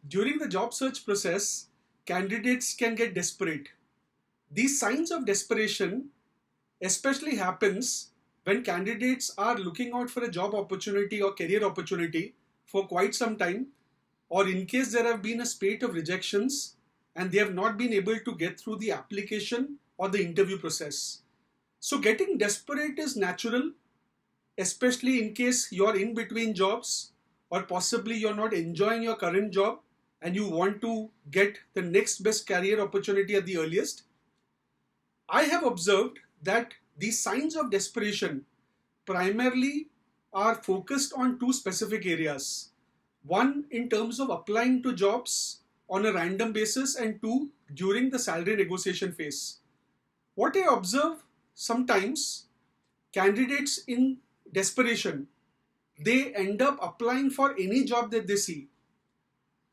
During the job search process, candidates can get desperate. These signs of desperation especially happens when candidates are looking out for a job opportunity or career opportunity for quite some time, or in case there have been a spate of rejections and they have not been able to get through the application or the interview process. So getting desperate is natural, especially in case you're in between jobs or possibly you're not enjoying your current job and you want to get the next best career opportunity at the earliest. I have observed that these signs of desperation primarily are focused on two specific areas. One, in terms of applying to jobs on a random basis, and two, during the salary negotiation phase. What I observe sometimes, candidates in desperation, they end up applying for any job that they see,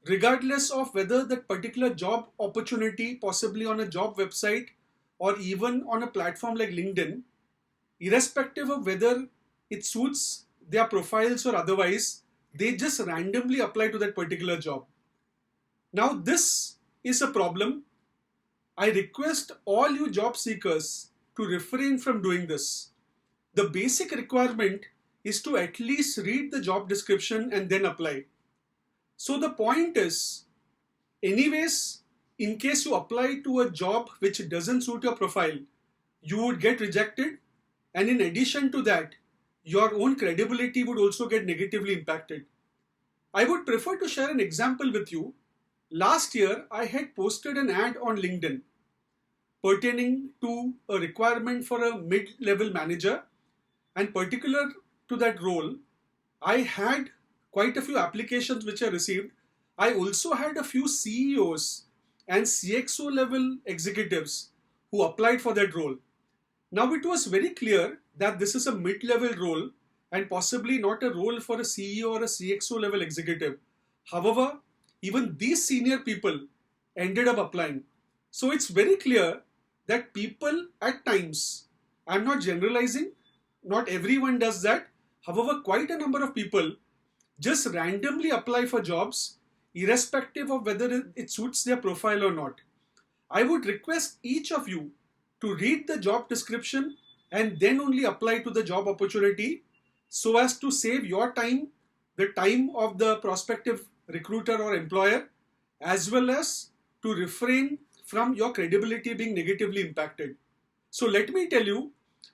regardless of whether that particular job opportunity, possibly on a job website or even on a platform like LinkedIn, irrespective of whether it suits their profiles or otherwise, they just randomly apply to that particular job. Now, this is a problem. I request all you job seekers to refrain from doing this. The basic requirement is to at least read the job description and then apply. So the point is, anyways, in case you apply to a job which doesn't suit your profile, you would get rejected, and in addition to that, your own credibility would also get negatively impacted. I would prefer to share an example with you. Last year, I had posted an ad on LinkedIn pertaining to a requirement for a mid-level manager, and particular to that role, I had quite a few applications which I received. I also had a few CEOs and CXO level executives who applied for that role. Now it was very clear that this is a mid-level role and possibly not a role for a CEO or a CXO level executive. However, even these senior people ended up applying. So it's very clear that people at times, I'm not generalizing, not everyone does that. However, quite a number of people just randomly apply for jobs irrespective of whether it suits their profile or not. I would request each of you to read the job description and then only apply to the job opportunity so as to save your time, the time of the prospective recruiter or employer, as well as to refrain from your credibility being negatively impacted. So let me tell you,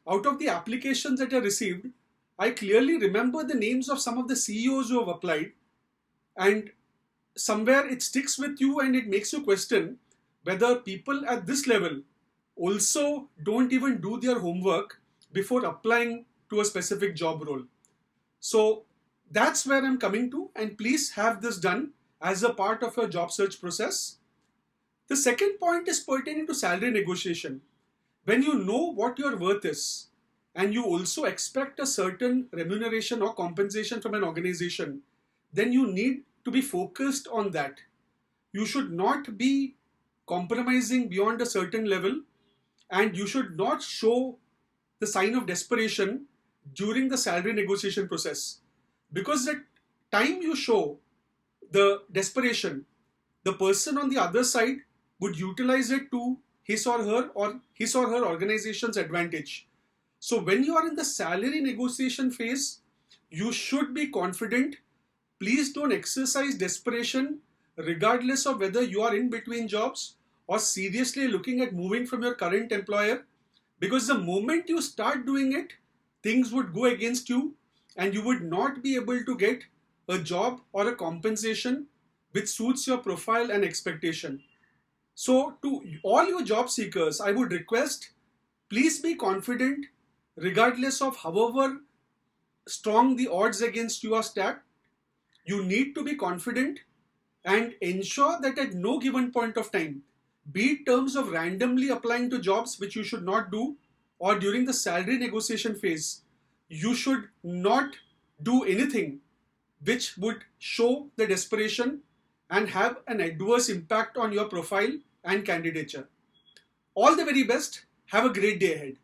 out of the applications that I received, I clearly remember the names of some of the CEOs who have applied, and somewhere it sticks with you and it makes you question whether people at this level also don't even do their homework before applying to a specific job role. So that's where I'm coming to, and please have this done as a part of your job search process. The second point is pertaining to salary negotiation. When you know what your worth is and you also expect a certain remuneration or compensation from an organization, then you need to be focused on that. You should not be compromising beyond a certain level, and you should not show the sign of desperation during the salary negotiation process, because the time you show the desperation, the person on the other side would utilize it to his or her organization's advantage. So when you are in the salary negotiation phase, you should be confident. Please don't exercise desperation regardless of whether you are in between jobs or seriously looking at moving from your current employer, because the moment you start doing it, things would go against you and you would not be able to get a job or a compensation which suits your profile and expectation. So to all you job seekers, I would request, please be confident regardless of however strong the odds against you are stacked. You need to be confident and ensure that at no given point of time, be it terms of randomly applying to jobs which you should not do, or during the salary negotiation phase, you should not do anything which would show the desperation and have an adverse impact on your profile and candidature. All the very best. Have a great day ahead.